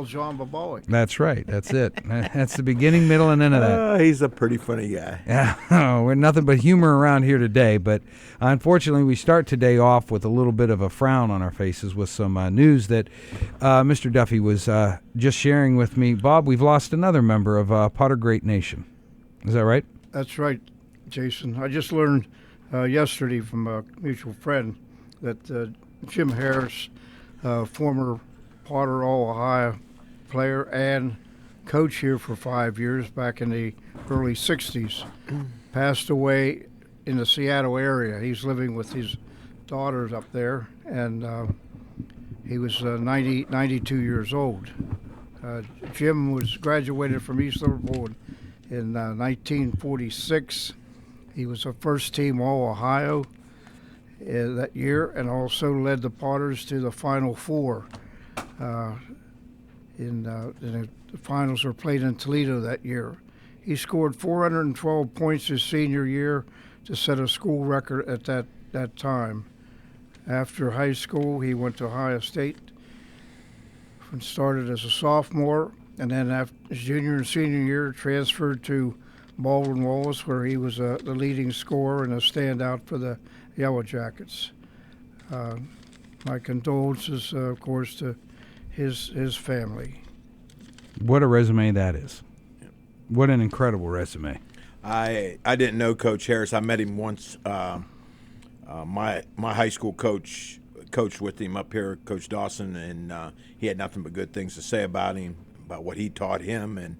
John Babolic. That's right. That's it. That's the beginning, middle, and end of that. He's a pretty funny guy. Yeah, we're nothing but humor around here today. But unfortunately, we start today off with a little bit of a frown on our faces with some news that Mr. Duffy was just sharing with me. Bob, we've lost another member of Potter Great Nation. Is that right? That's right, Jason. I just learned yesterday from a mutual friend that Jim Harris, former Potter All-Ohio player and coach here for 5 years back in the early 60s, passed away in the Seattle area. He's living with his daughters up there, and he was 92 years old. Jim was graduated from East Liverpool in 1946. He was a first-team All-Ohio that year and also led the Potters to the Final Four. The finals were played in Toledo that year. He scored 412 points his senior year to set a school record at that time. After high school, he went to Ohio State and started as a sophomore, and then after his junior and senior year, transferred to Baldwin Wallace, where he was the leading scorer and a standout for the Yellow Jackets. My condolences, of course, to his family. What a resume that is. What an incredible resume. I didn't know Coach Harris. I met him once. My high school coach coached with him up here, Coach Dawson, and he had nothing but good things to say about him, about what he taught him, and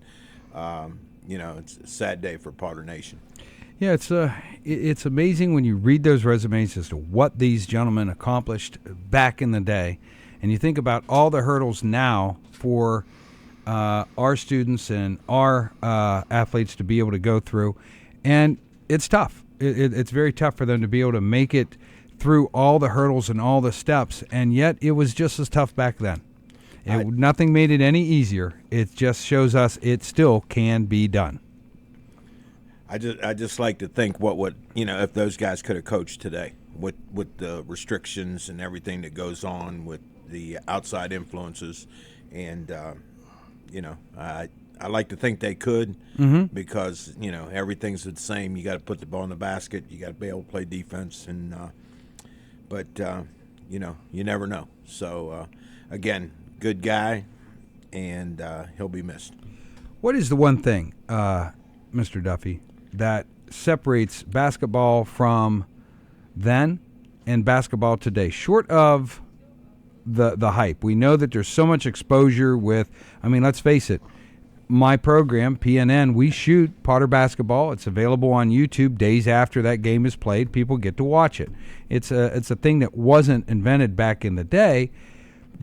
it's a sad day for Potter Nation. Yeah, it's amazing when you read those resumes as to what these gentlemen accomplished back in the day, and you think about all the hurdles now for our students and our athletes to be able to go through, and it's tough. It's very tough for them to be able to make it through all the hurdles and all the steps, and yet it was just as tough back then. Nothing made it any easier. It just shows us it still can be done. I just like to think what if those guys could have coached today with the restrictions and everything that goes on with the outside influences, and I like to think they could, because everything's the same. You got to put the ball in the basket. You got to be able to play defense, and but you never know. So again, good guy, and he'll be missed. What is the one thing, Mr. Duffy, that separates basketball from then and basketball today, short of the hype? We know that there's so much exposure with, let's face it, my program, PNN, we shoot Potter basketball. It's available on YouTube days after that game is played. People get to watch it. It's a thing that wasn't invented back in the day,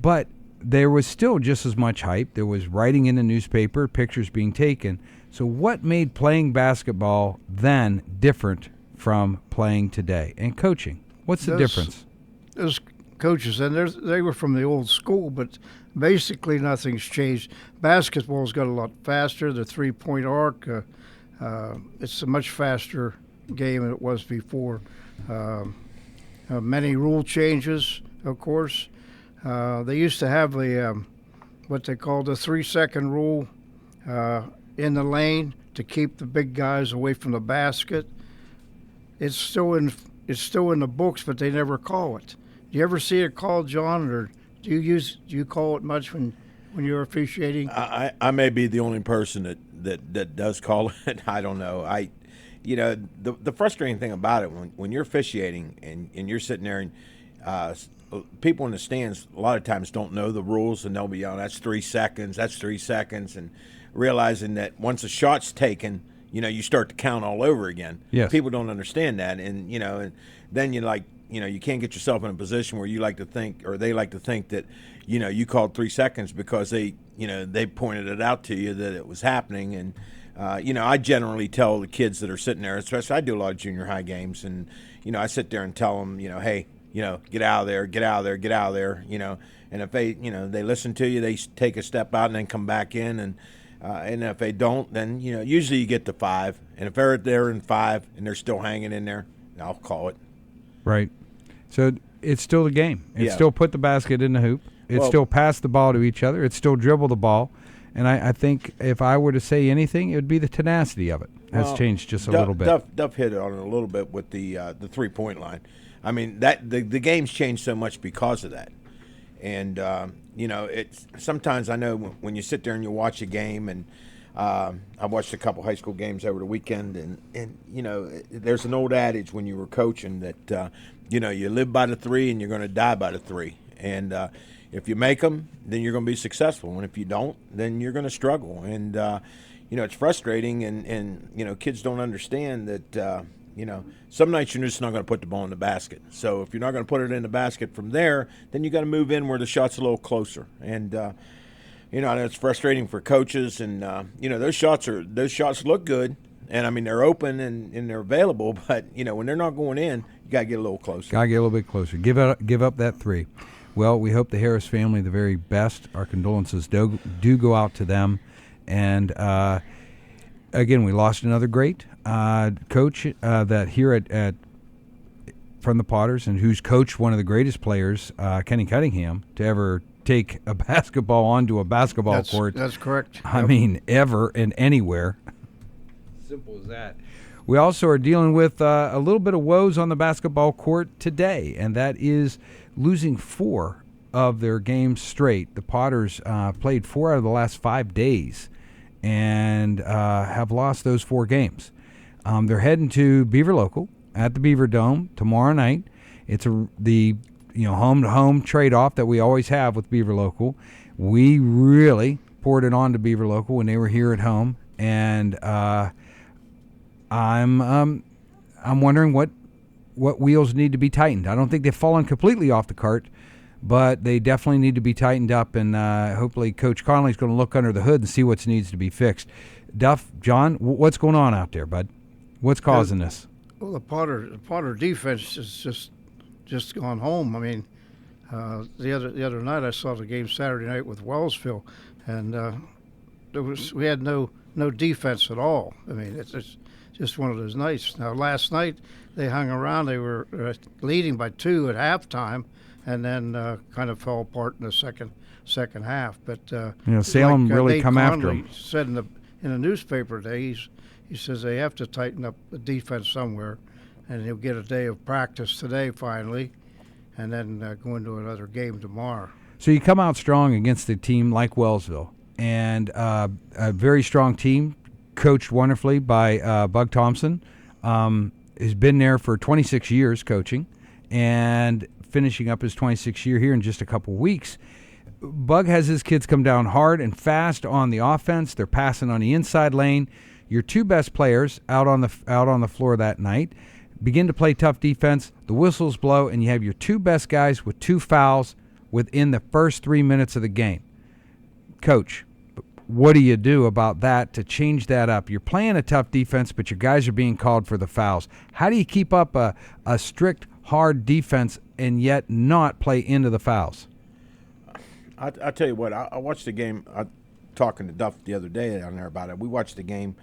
but there was still just as much hype. There was writing in the newspaper, pictures being taken. So what made playing basketball then different from playing today? And coaching, what's the difference? Those coaches, and they were from the old school, but basically nothing's changed. Basketball's got a lot faster. The three-point arc, it's a much faster game than it was before. Many rule changes, of course. They used to have what they called the 3-second rule in the lane to keep the big guys away from the basket. It's still in the books, but they never call it. Do you ever see it called, John, or do you call it much when you're officiating? I may be the only person that does call it. I don't know. The frustrating thing about it when you're officiating and you're sitting there and people in the stands a lot of times don't know the rules, and they'll be yelling, "That's 3 seconds. That's 3 seconds," and realizing that once a shot's taken, you start to count all over again. Yes. People don't understand that, and and then you can't get yourself in a position where you like to think, or they like to think that you called 3 seconds because they pointed it out to you that it was happening. And I generally tell the kids that are sitting there, especially I do a lot of junior high games, and I sit there and tell them, hey, get out of there, get out of there, get out of there, and if they they listen to you, they take a step out and then come back in, and if they don't, then usually you get to 5, and if they're there in 5 and they're still hanging in there, I'll call it. Right. So it's still a game. It's still put the basket in the hoop. It's Well- still pass the ball to each other. It's still dribble the ball. And I think if I were to say anything, it would be the tenacity of it has Well, changed just a little bit. Duff hit it on it a little bit with the 3-point line. I mean, that the game's changed so much because of that. And it's sometimes I know when you sit there and you watch a game, and I watched a couple high school games over the weekend, and there's an old adage when you were coaching that you live by the 3 and you're going to die by the 3. And if you make them, then you're going to be successful, and if you don't, then you're going to struggle. And it's frustrating, and kids don't understand that. Some nights you're just not going to put the ball in the basket. So if you're not going to put it in the basket from there, then you got to move in where the shot's a little closer. And it's frustrating for coaches. And those shots look good, and I mean they're open and they're available. But when they're not going in, you got to get a little closer. Got to get a little bit closer. Give up that 3. Well, we hope the Harris family the very best. Our condolences do go out to them. And again, we lost another great coach that here at from the Potters, and who's coached one of the greatest players, Kenny Cunningham, to ever take a basketball onto a basketball court. That's correct. I mean, ever and anywhere. Simple as that. We also are dealing with a little bit of woes on the basketball court today, and that is losing 4 of their games straight. The Potters played 4 out of the last 5 days and have lost those 4 games. They're heading to Beaver Local at the Beaver Dome tomorrow night. It's the home-to-home trade-off that we always have with Beaver Local. We really poured it on to Beaver Local when they were here at home, and I'm wondering what wheels need to be tightened. I don't think they've fallen completely off the cart, but they definitely need to be tightened up, and hopefully Coach Connolly's going to look under the hood and see what needs to be fixed. Duff, John, what's going on out there, bud? What's causing this? Well, the Potter defense is just gone home. I mean, the other night I saw the game Saturday night with Wellsville, and we had no defense at all. I mean, it's just one of those nights. Now, last night they hung around. They were leading by 2 at halftime, and then kind of fell apart in the second half. But Salem really Nate come after Conley them. said in the newspaper today, he says they have to tighten up the defense somewhere, and he'll get a day of practice today finally, and then go into another game tomorrow. So you come out strong against a team like Wellsville, and a very strong team, coached wonderfully by Bug Thompson, has been there for 26 years coaching, and finishing up his 26th year here in just a couple weeks. Bug has his kids come down hard and fast on the offense. They're passing on the inside lane. Your 2 best players out on the floor that night begin to play tough defense. The whistles blow, and you have your 2 best guys with 2 fouls within the first 3 minutes of the game. Coach, what do you do about that to change that up? You're playing a tough defense, but your guys are being called for the fouls. How do you keep up a strict, hard defense and yet not play into the fouls? I tell you what, I watched the game. Talking to Duff the other day down there about it. We watched the game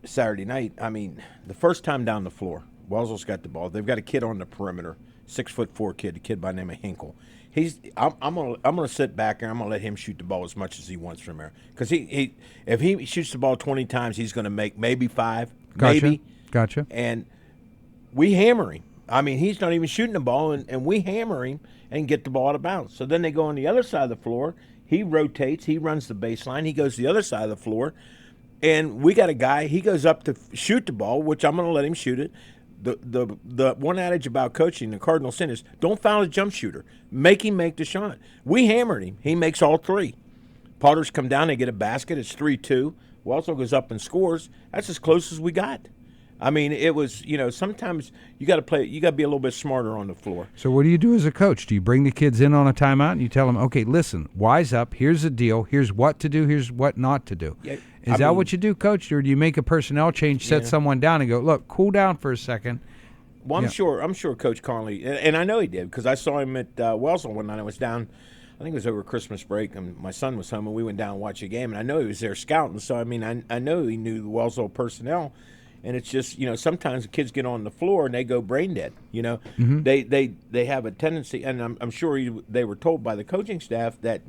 Saturday night. I mean, the first time down the floor, Wellsville's got the ball. They've got a kid on the perimeter, 6'4" kid, a kid by the name of Hinkle. I'm gonna sit back there. I'm gonna let him shoot the ball as much as he wants from there. Because if he shoots the ball 20 times, he's gonna make maybe 5, maybe. Gotcha. And we hammer him. I mean, he's not even shooting the ball, and we hammer him and get the ball out of bounds. So then they go on the other side of the floor. He rotates. He runs the baseline. He goes to the other side of the floor. And we got a guy, he goes up to shoot the ball, which I'm going to let him shoot it. The one adage about coaching, the cardinal sin is don't foul a jump shooter. Make him make the shot. We hammered him. He makes all 3. Potters come down, they get a basket. It's 3-2. Wellsville goes up and scores. That's as close as we got. I mean, it was, sometimes you got to be a little bit smarter on the floor. So what do you do as a coach? Do you bring the kids in on a timeout and you tell them, okay, listen, wise up, here's the deal, here's what to do, here's what not to do? Yeah, Is that what you do, Coach, or do you make a personnel change, set someone down and go, look, cool down for a second? Well, I'm sure Coach Conley, and I know he did, because I saw him at Wellsville one night. I was down, I think it was over Christmas break, and my son was home, and we went down and watched a game, and I know he was there scouting, so, I mean, I know he knew the Wellsville personnel. And it's just, sometimes the kids get on the floor and they go brain dead. They have a tendency, and I'm sure they were told by the coaching staff that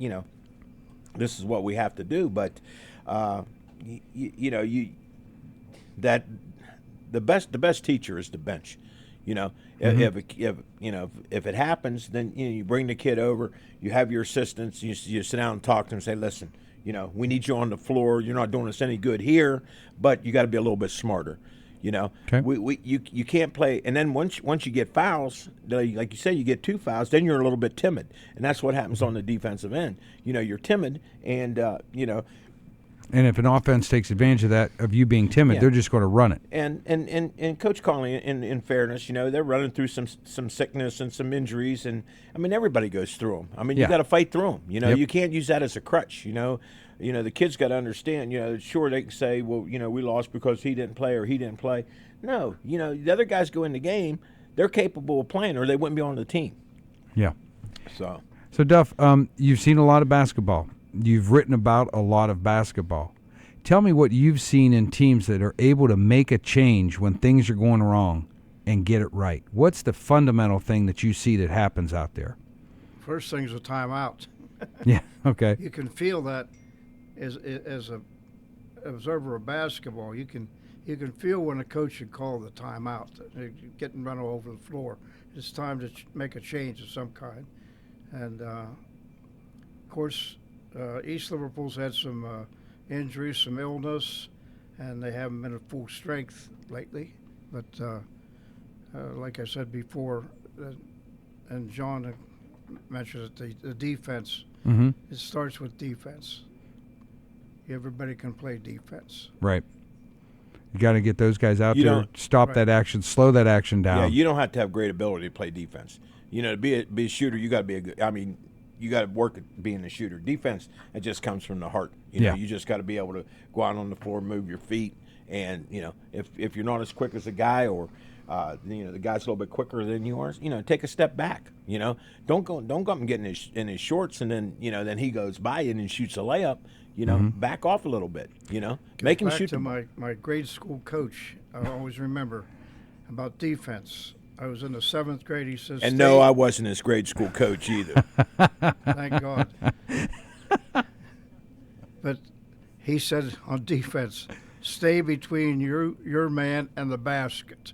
this is what we have to do. But that the best teacher is the bench. If it happens, then you bring the kid over. You have your assistants. You sit down and talk to them and say, listen, we need you on the floor. You're not doing us any good here, but you got to be a little bit smarter. Okay. You can't play. And then once you get fouls, like you say, you get 2 fouls, then you're a little bit timid, and that's what happens on the defensive end. You're timid, and And if an offense takes advantage of that, of you being timid, they're just going to run it. And Coach Conley, in fairness, they're running through some sickness and some injuries, and everybody goes through them. You got to fight through them. You can't use that as a crutch. The kids got to understand. Sure, they can say, well, we lost because he didn't play or he didn't play. No, the other guys go in the game, they're capable of playing, or they wouldn't be on the team. Yeah. So Duff, you've seen a lot of basketball. You've written about a lot of basketball. Tell me what you've seen in teams that are able to make a change when things are going wrong and get it right. What's the fundamental thing that you see that happens out there? First thing's a timeout. Yeah, okay. You can feel that as a observer of basketball. You can feel when a coach should call the timeout. They're getting run all over the floor. It's time to make a change of some kind. And of course, East Liverpool's had some injuries, some illness, and they haven't been at full strength lately. But like I said before, and John mentioned it, the defense. Mm-hmm. It starts with defense. Everybody can play defense. Right. You got to get those guys out You there, don't- stop Right. that action, slow that action down. yeah, you don't have to have great ability to play defense. To be a shooter, you got to be a good. You got to work at being a shooter. Defense, it just comes from the heart. You just got to be able to go out on the floor, move your feet, and if you're not as quick as a guy, or the guy's a little bit quicker than you are, take a step back. Don't go up and get in his shorts, and then he goes by you and shoots a layup. Back off a little bit. Make him Back shoot. to my grade school coach. I always remember about defense. I was in the 7th grade. He says, And no, I wasn't his grade school coach either. Thank God. But he said on defense, stay between your man and the basket.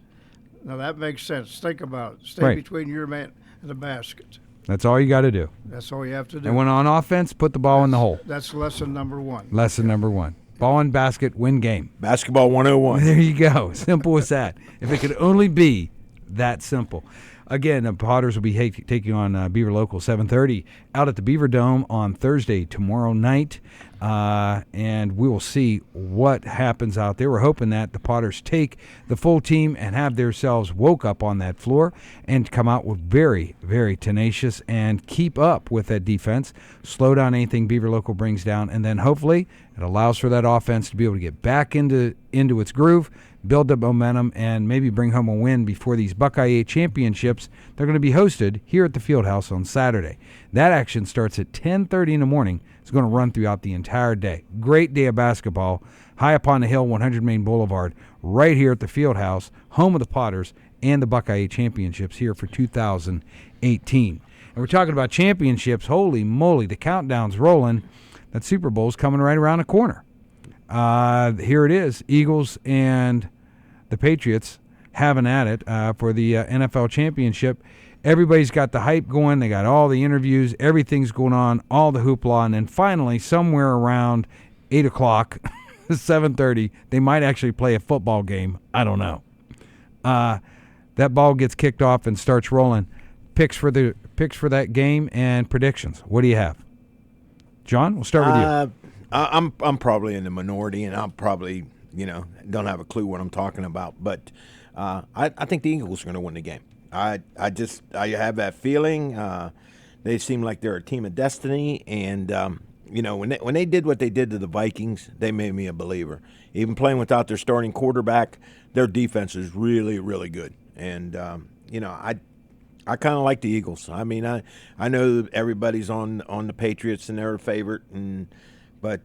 Now that makes sense. Think about it. Stay Right. between your man and the basket. That's all you got to do. That's all you have to do. And when on offense, put the ball in the hole. That's lesson number 1. Lesson number 1. Ball in basket, win game. Basketball 101. There you go. Simple as that. If it could only be that simple. Again, the Potters will be taking on Beaver Local 7:30 out at the Beaver Dome on Thursday tomorrow night, and we will see what happens out there. We're hoping that the Potters take the full team and have themselves woke up on that floor and come out with very, very tenacious and keep up with that defense, slow down anything Beaver Local brings down, and then hopefully it allows for that offense to be able to get back into its groove, build up momentum, and maybe bring home a win before these Buckeye 8 championships. They're going to be hosted here at the Fieldhouse on Saturday. That action starts at 10:30 in the morning. It's going to run throughout the entire day. Great day of basketball, high up on the hill, 100 Main Boulevard, right here at the Fieldhouse, home of the Potters and the Buckeye 8 championships here for 2018. And we're talking about championships. Holy moly, the countdown's rolling. That Super Bowl's coming right around the corner. Here it is, Eagles and the Patriots having at it for the NFL championship. Everybody's got the hype going. They got all the interviews. Everything's going on, all the hoopla. And then finally, somewhere around 8 o'clock, 7:30, they might actually play a football game. I don't know. That ball gets kicked off and starts rolling. Picks for that game and predictions. What do you have? John, we'll start with you. I'm probably in the minority, and I'm probably don't have a clue what I'm talking about. But I think the Eagles are going to win the game. I have that feeling. They seem like they're a team of destiny, and when they did what they did to the Vikings, they made me a believer. Even playing without their starting quarterback, their defense is really, really good. And I kind of like the Eagles. I know everybody's on the Patriots and they're a favorite, but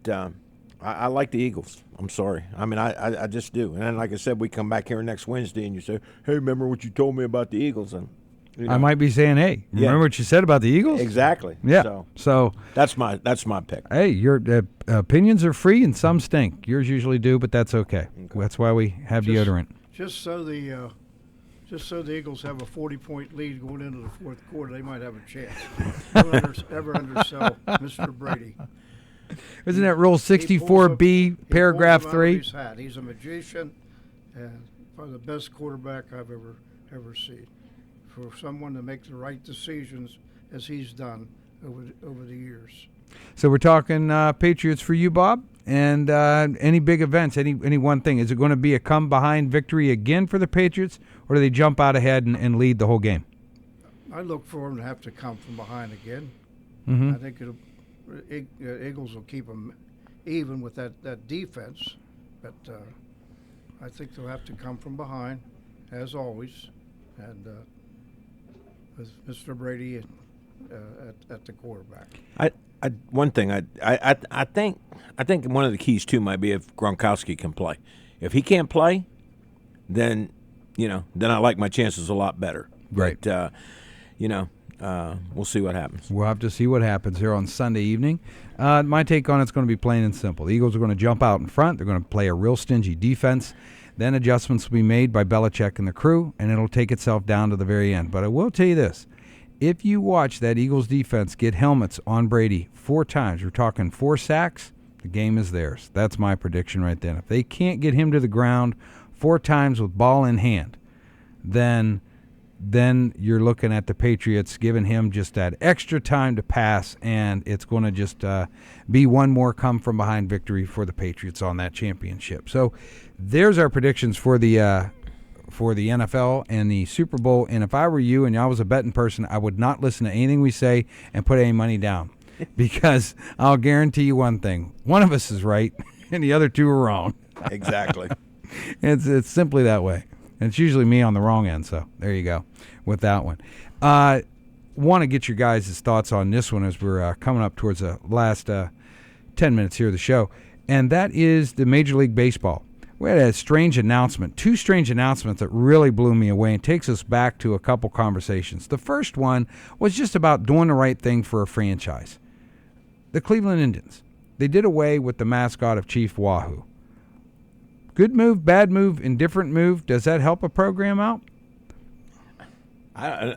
I like the Eagles. I'm sorry. I mean, I just do. And then, like I said, we come back here next Wednesday, and you say, "Hey, remember what you told me about the Eagles?" And I might be saying, "Hey, remember what you said about the Eagles?" Exactly. Yeah. So that's my pick. hey, your opinions are free, and some stink. Yours usually do, but that's okay. That's why we have deodorant. Just so the Eagles have a 40-point lead going into the fourth quarter, they might have a chance. Don't ever undersell Mr. Brady. Isn't that Rule 64B, paragraph 3? He's a magician, and probably the best quarterback I've ever seen. For someone to make the right decisions as he's done over the years. So we're talking Patriots for you, Bob, and any big events, any one thing. Is it going to be a come-behind victory again for the Patriots, or do they jump out ahead and lead the whole game? I look for them to have to come from behind again. Mm-hmm. I think Eagles will keep them even with that defense, but I think they'll have to come from behind, as always, and with Mr. Brady at the quarterback. One thing I think one of the keys too might be if Gronkowski can play. If he can't play, then I like my chances a lot better. Right. But, we'll see what happens. We'll have to see what happens here on Sunday evening. My take on it's going to be plain and simple. The Eagles are going to jump out in front. They're going to play a real stingy defense. Then adjustments will be made by Belichick and the crew, and it'll take itself down to the very end. But I will tell you this. If you watch that Eagles defense get helmets on Brady 4 times, we're talking 4 sacks, the game is theirs. That's my prediction right then. If they can't get him to the ground 4 times with ball in hand, then you're looking at the Patriots giving him just that extra time to pass, and it's going to just be one more come-from-behind victory for the Patriots on that championship. So there's our predictions for the NFL and the Super Bowl. And if I were you and I was a betting person, I would not listen to anything we say and put any money down because I'll guarantee you one thing. One of us is right, and the other 2 are wrong. Exactly. It's simply that way. And it's usually me on the wrong end, so there you go with that one. Want to get your guys' thoughts on this one as we're coming up towards the last 10 minutes here of the show, and that is the Major League Baseball. We had a strange announcement, 2 strange announcements that really blew me away and takes us back to a couple conversations. The first one was just about doing the right thing for a franchise. The Cleveland Indians, they did away with the mascot of Chief Wahoo. Good move, bad move, indifferent move. Does that help a program out?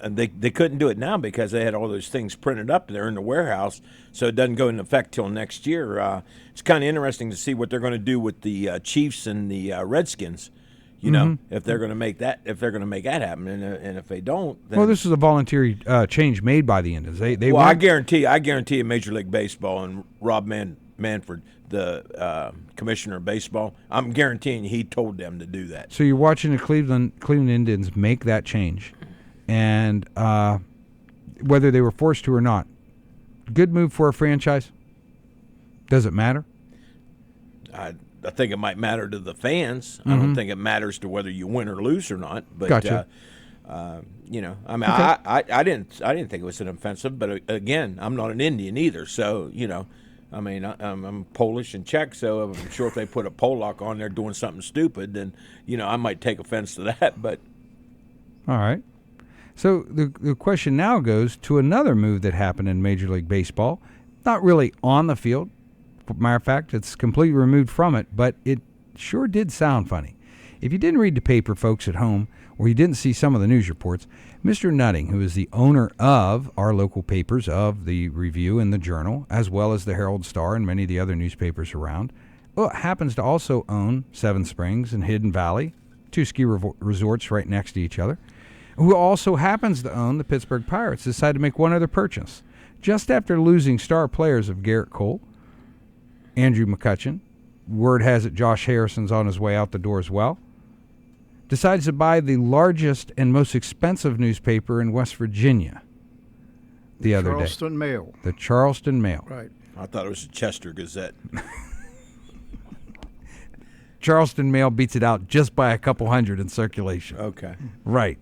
They couldn't do it now because they had all those things printed up there in the warehouse, so it doesn't go into effect till next year. It's kind of interesting to see what they're going to do with the Chiefs and the Redskins. If they're going to make that happen, and if they don't, then this is a voluntary change made by the Indians. I guarantee in Major League Baseball and Rob Manfred, the commissioner of baseball, I'm guaranteeing he told them to do that. So you're watching the Cleveland Indians make that change. And whether they were forced to or not, good move for a franchise. Does it matter? I think it might matter to the fans. Mm-hmm. I don't think it matters to whether you win or lose or not. But gotcha. I mean, Okay. I didn't think it was an offensive. But again, I'm not an Indian either, so I mean, I'm Polish and Czech, so I'm sure if they put a Polak on there doing something stupid, then I might take offense to that. But all right. So the question now goes to another move that happened in Major League Baseball. Not really on the field. Matter of fact, it's completely removed from it, but it sure did sound funny. If you didn't read the paper, folks at home, or you didn't see some of the news reports, Mr. Nutting, who is the owner of our local papers, of the Review and the Journal, as well as the Herald Star and many of the other newspapers around, happens to also own Seven Springs and Hidden Valley, 2 ski resorts right next to each other, who also happens to own the Pittsburgh Pirates, decided to make one other purchase. Just after losing star players of Garrett Cole, Andrew McCutchen, word has it Josh Harrison's on his way out the door as well, decides to buy the largest and most expensive newspaper in West Virginia the other day. Charleston Mail. The Charleston Mail. Right. I thought it was the Chester Gazette. Charleston Mail beats it out just by a couple hundred in circulation. Okay. Right.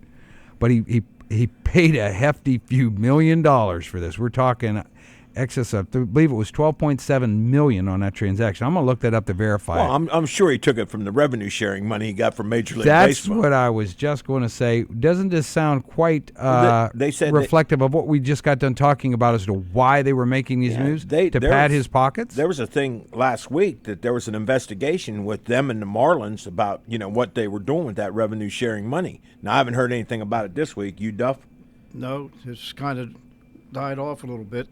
But he paid a hefty few $1 million for this. We're talking excess of, I believe it was $12.7 million on that transaction. I'm going to look that up to verify Well, it. I'm sure he took it from the revenue sharing money he got from Major League That's Baseball. what I was just going to say. Doesn't this sound quite They said reflective of what we just got done talking about as to why they were making these moves? To pad his pockets? There was a thing last week that there was an investigation with them and the Marlins about, what they were doing with that revenue sharing money. Now, I haven't heard anything about it this week. You, Duff? No, it's kind of died off a little bit.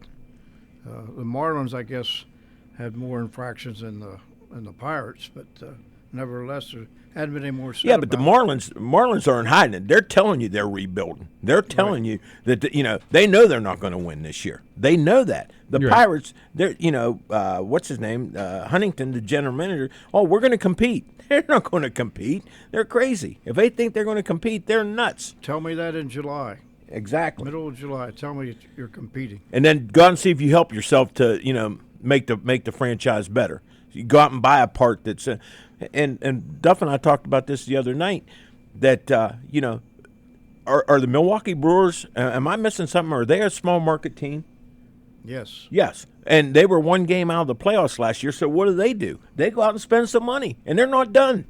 The Marlins, I guess, had more infractions than the Pirates, but nevertheless, there hadn't been any more said. Yeah, but the about Marlins aren't hiding it. They're telling you they're rebuilding. They're telling you that they know they're not going to win this year. They know that. The Right. Pirates, they're what's his name, Huntington, the general manager. Oh, we're going to compete. They're not going to compete. They're crazy. If they think they're going to compete, they're nuts. Tell me that in July, Exactly. middle of July. Tell me you're competing. And then go out and see if you help yourself to make the franchise better. You go out and buy a part that's and Duff and I talked about this the other night that are the Milwaukee Brewers, am I missing something? Are they a small market team? Yes. Yes. And they were one game out of the playoffs last year, so what do? They go out and spend some money, and they're not done.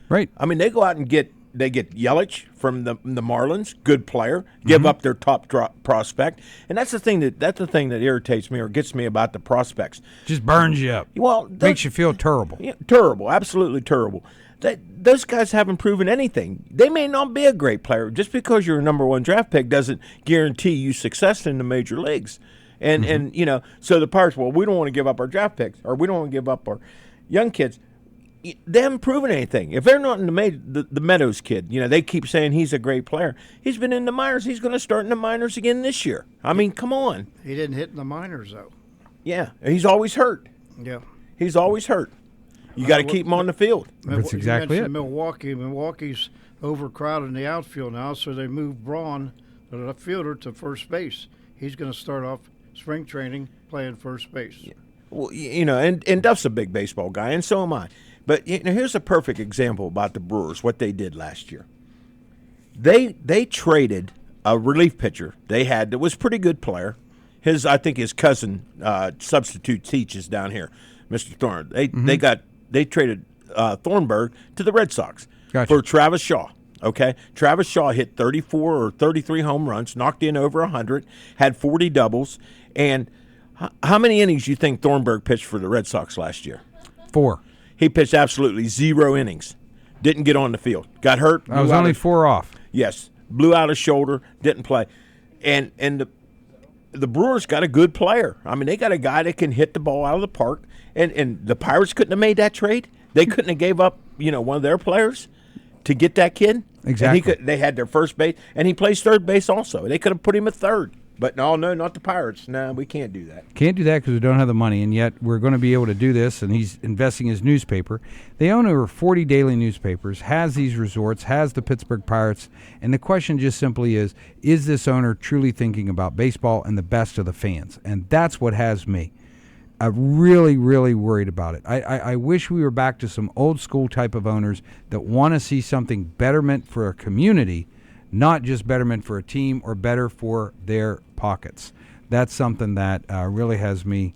Right. I mean, they go out and get Yelich from the Marlins, good player, give up their top prospect, and that's the thing that irritates me or gets me about the prospects. Just burns you up. Well, Makes you feel terrible. yeah, terrible, absolutely terrible. Those guys haven't proven anything. They may not be a great player. Just because you're a number one draft pick doesn't guarantee you success in the major leagues. And so the Pirates, well, we don't want to give up our draft picks, or we don't want to give up our young kids. They haven't proven anything. If they're not in the Meadows kid, they keep saying he's a great player. He's been in the minors. He's going to start in the minors again this year. I mean, come on. He didn't hit in the minors, though. Yeah, he's always hurt. Yeah. He's always hurt. You got to keep him on the field. That's You exactly mentioned it. Milwaukee. Milwaukee's overcrowded in the outfield now, so they moved Braun, the left fielder, to first base. He's going to start off spring training playing first base. Well, and Duff's a big baseball guy, and so am I. But here's a perfect example about the Brewers, what they did last year. They traded a relief pitcher they had that was a pretty good player. I think his cousin substitute teaches down here, Mr. Thorne. They traded Thornburg to the Red Sox for Travis Shaw. Okay, Travis Shaw hit 34 or 33 home runs, knocked in over 100, had 40 doubles, and how many innings do you think Thornburg pitched for the Red Sox last year? 4. He pitched absolutely 0 innings. Didn't get on the field. Got hurt. I was only 4 off. Yes. Blew out his shoulder. Didn't play. And the Brewers got a good player. I mean, they got a guy that can hit the ball out of the park. And the Pirates couldn't have made that trade. They couldn't have gave up, one of their players to get that kid. Exactly. And they had their first base. And he plays third base also. They could have put him at third. But no, not the Pirates. No, we can't do that. Can't do that because we don't have the money, and yet we're going to be able to do this, and he's investing in his newspaper. They own over 40 daily newspapers, has these resorts, has the Pittsburgh Pirates, and the question just simply is this owner truly thinking about baseball and the best of the fans? And that's what has me. I'm really, really worried about it. I wish we were back to some old school type of owners that want to see something betterment for a community, not just betterment for a team or better for their pockets. That's something that really has me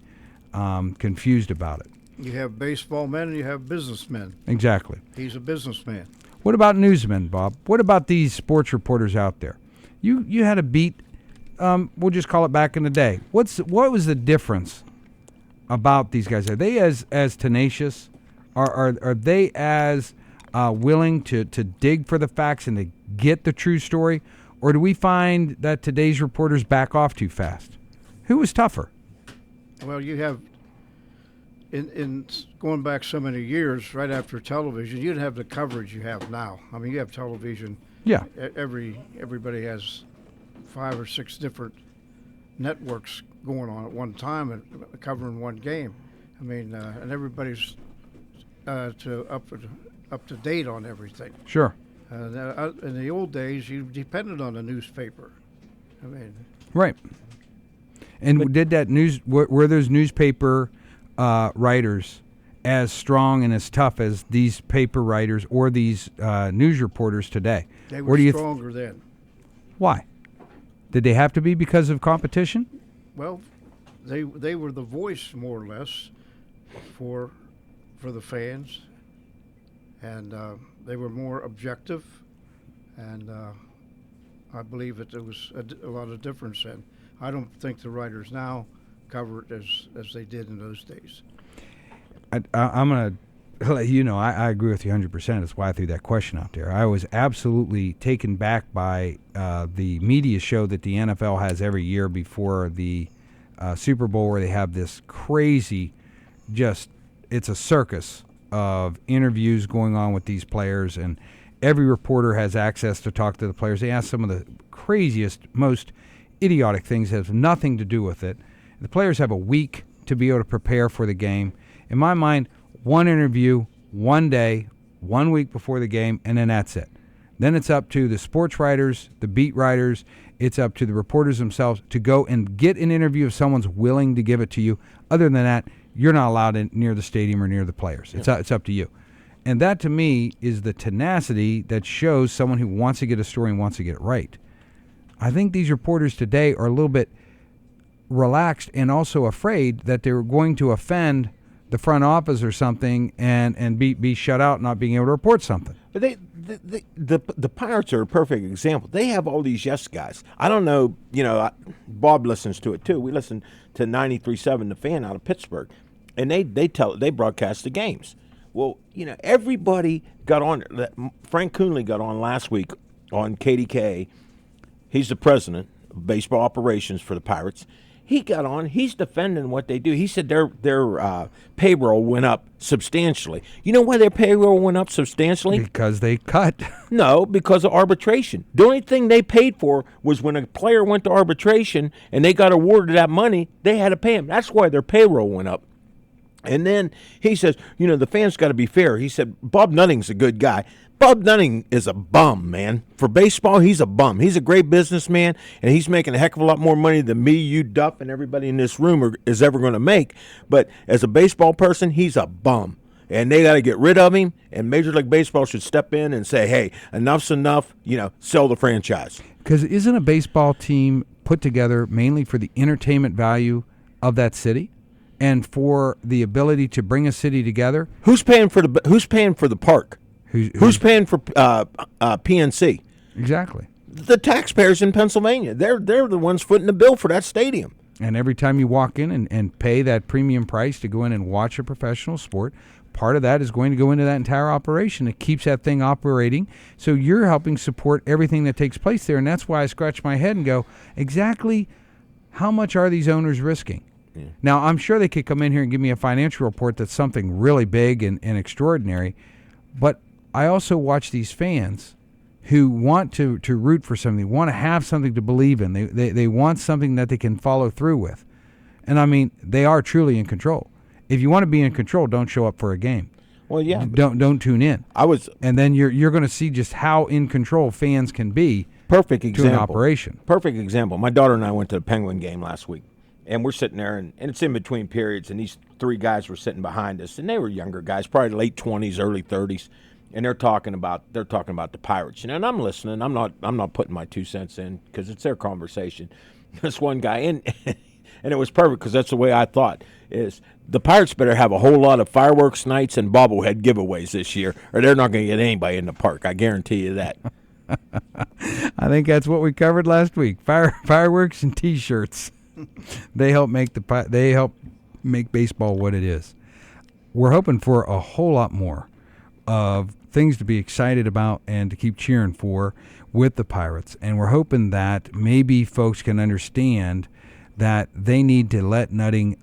confused about it. You have baseball men and you have businessmen. Exactly. He's a businessman. What about newsmen, Bob? What about these sports reporters out there? You had a beat, we'll just call it back in the day. What was the difference about these guys? Are they as tenacious? Are they as willing to dig for the facts and to get the true story? Or do we find that today's reporters back off too fast? Who was tougher? Well, you have, in going back so many years, right after television, you didn't have the coverage you have now. I mean, you have television. Yeah. Everybody has 5 or 6 different networks going on at one time and covering one game. I mean, and everybody's up to date on everything. Sure. In the old days, you depended on the newspaper. I mean, right. And did that were those newspaper writers as strong and as tough as these paper writers or these news reporters today? They were stronger then. Why? Did they have to be because of competition? Well, they were the voice more or less for the fans, and they were more objective, and I believe that there was a lot of difference then. I don't think the writers now cover it as they did in those days. I'm going to let you know, I agree with you 100%. That's why I threw that question out there. I was absolutely taken back by the media show that the NFL has every year before the Super Bowl, where they have this crazy, it's a circus of interviews going on with these players, and every reporter has access to talk to the players. They ask some of the craziest, most idiotic things that have nothing to do with it. The players have a week to be able to prepare for the game. In my mind, one interview, one day, 1 week before the game, and then that's it. Then it's up to the sports writers, the beat writers, it's up to the reporters themselves to go and get an interview if someone's willing to give it to you. Other than that, you're not allowed in near the stadium or near the players. Yeah. It's up to you. And that, to me, is the tenacity that shows someone who wants to get a story and wants to get it right. I think these reporters today are a little bit relaxed and also afraid that they're going to offend the front office or something and be shut out, not being able to report something. But the Pirates are a perfect example. They have all these yes guys. I don't know, Bob listens to it too. We listen to 93.7 The Fan out of Pittsburgh, and they broadcast the games. Well, everybody got on. Frank Coonley got on last week on KDK. He's the president of baseball operations for the Pirates. He got on. He's defending what they do. He said their payroll went up substantially. You know why their payroll went up substantially? Because they cut. No, because of arbitration. The only thing they paid for was when a player went to arbitration and they got awarded that money, they had to pay him. That's why their payroll went up. And then he says, the fans got to be fair. He said, Bob Nutting's a good guy. Bob Nutting is a bum, man. For baseball, he's a bum. He's a great businessman, and he's making a heck of a lot more money than me, you, Duff, and everybody in this room is ever going to make. But as a baseball person, he's a bum. And they got to get rid of him, and Major League Baseball should step in and say, hey, enough's enough, sell the franchise. Because isn't a baseball team put together mainly for the entertainment value of that city and for the ability to bring a city together? Who's paying for the park? Who's paying for PNC? Exactly. The taxpayers in Pennsylvania. They're the ones footing the bill for that stadium. And every time you walk in and pay that premium price to go in and watch a professional sport, part of that is going to go into that entire operation. It keeps that thing operating. So you're helping support everything that takes place there. And that's why I scratch my head and go, exactly how much are these owners risking? Yeah. Now, I'm sure they could come in here and give me a financial report that's something really big and extraordinary. But I also watch these fans who want to root for something, want to have something to believe in. They want something that they can follow through with. And, I mean, they are truly in control. If you want to be in control, don't show up for a game. Well, yeah. Don't tune in. And then you're going to see just how in control fans can be. Perfect example. To an operation. Perfect example. My daughter and I went to the Penguin game last week. And we're sitting there, and it's in between periods, and these three guys were sitting behind us, and they were younger guys, probably late 20s, early 30s, and they're talking about the Pirates. And I'm listening. I'm not putting my 2 cents in because it's their conversation. This one guy, and it was perfect because that's the way I thought, is the Pirates better have a whole lot of fireworks nights and bobblehead giveaways this year, or they're not going to get anybody in the park. I guarantee you that. I think that's what we covered last week. Fireworks and T-shirts. They help make baseball what it is. We're hoping for a whole lot more of things to be excited about and to keep cheering for with the Pirates. And we're hoping that maybe folks can understand that they need to let Nutting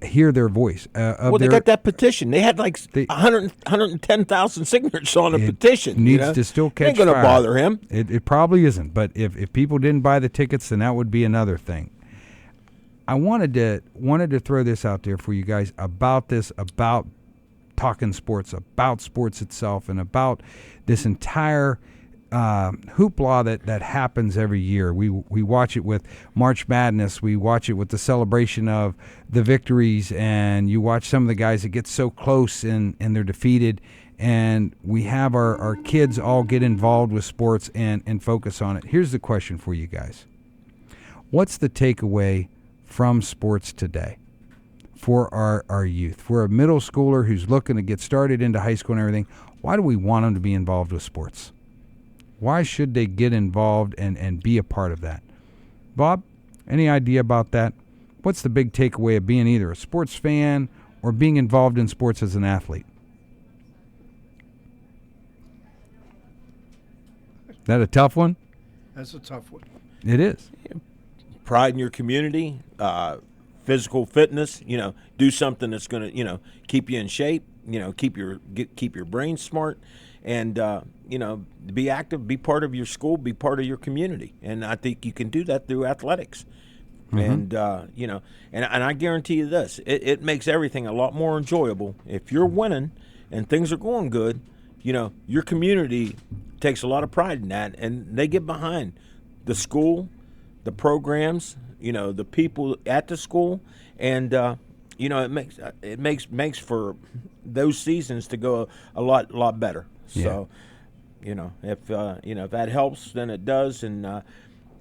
hear their voice. They got that petition. They had 110,000 signatures on a petition. Needs to still catch fire. Ain't going to bother him. It probably isn't. But if people didn't buy the tickets, then that would be another thing. I wanted to throw this out there for you guys about talking sports, about sports itself, and about this entire hoopla that happens every year. We watch it with March Madness. We watch it with the celebration of the victories, and you watch some of the guys that get so close and they're defeated. And we have our kids all get involved with sports and focus on it. Here's the question for you guys. What's the takeaway from sports today for our youth? For a middle schooler who's looking to get started into high school and everything, why do we want them to be involved with sports? Why should they get involved and be a part of that? Bob, any idea about that? What's the big takeaway of being either a sports fan or being involved in sports as an athlete? That a tough one? That's a tough one. It is. Pride in your community, physical fitness. Do something that's going to keep you in shape. Keep your brain smart, and be active, be part of your school, be part of your community. And I think you can do that through athletics. And and I guarantee you this: it makes everything a lot more enjoyable if you're winning and things are going good. Your community takes a lot of pride in that, and they get behind the school, the programs, the people at the school, and it makes for those seasons to go a lot better. Yeah. So, if that helps, then it does, and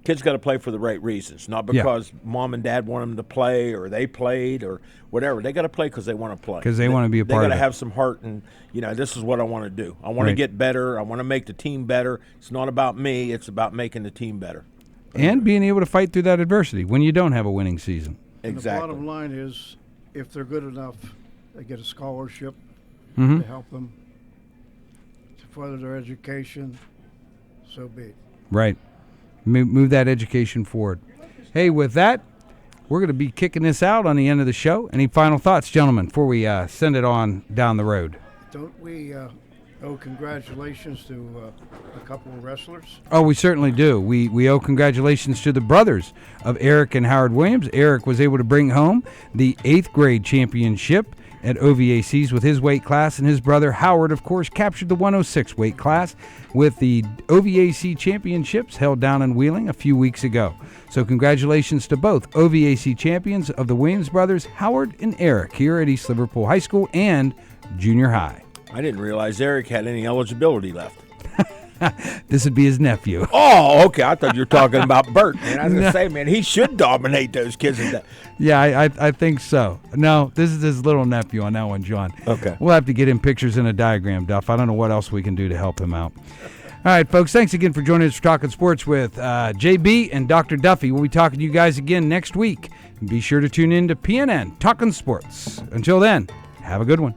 kids got to play for the right reasons, not because mom and dad want them to play or they played or whatever. They got to play because they want to play. Because they want to be a part of it. They got to have some heart, and this is what I want to do. I want to get better. I want to make the team better. It's not about me. It's about making the team better. And being able to fight through that adversity when you don't have a winning season. Exactly. And the bottom line is, if they're good enough, they get a scholarship Mm-hmm. to help them to further their education. So be it. Right. Move that education forward. Hey, with that, we're going to be kicking this out on the end of the show. Any final thoughts, gentlemen, before we send it on down the road? Don't we owe congratulations to a couple of wrestlers? Oh, we certainly do. We owe congratulations to the brothers of Eric and Howard Williams. Eric was able to bring home the 8th grade championship at OVACs with his weight class, and his brother Howard, of course, captured the 106 weight class with the OVAC championships held down in Wheeling a few weeks ago. So congratulations to both OVAC champions of the Williams brothers, Howard and Eric, here at East Liverpool High School and Junior High. I didn't realize Eric had any eligibility left. This would be his nephew. Oh, okay. I thought you were talking about Bert. Man, I was going to say, man, he should dominate those kids. Yeah, I think so. No, this is his little nephew on that one, John. Okay. We'll have to get him pictures and a diagram, Duff. I don't know what else we can do to help him out. All right, folks, thanks again for joining us for Talking Sports with JB and Dr. Duffy. We'll be talking to you guys again next week. Be sure to tune in to PNN Talking Sports. Until then, have a good one.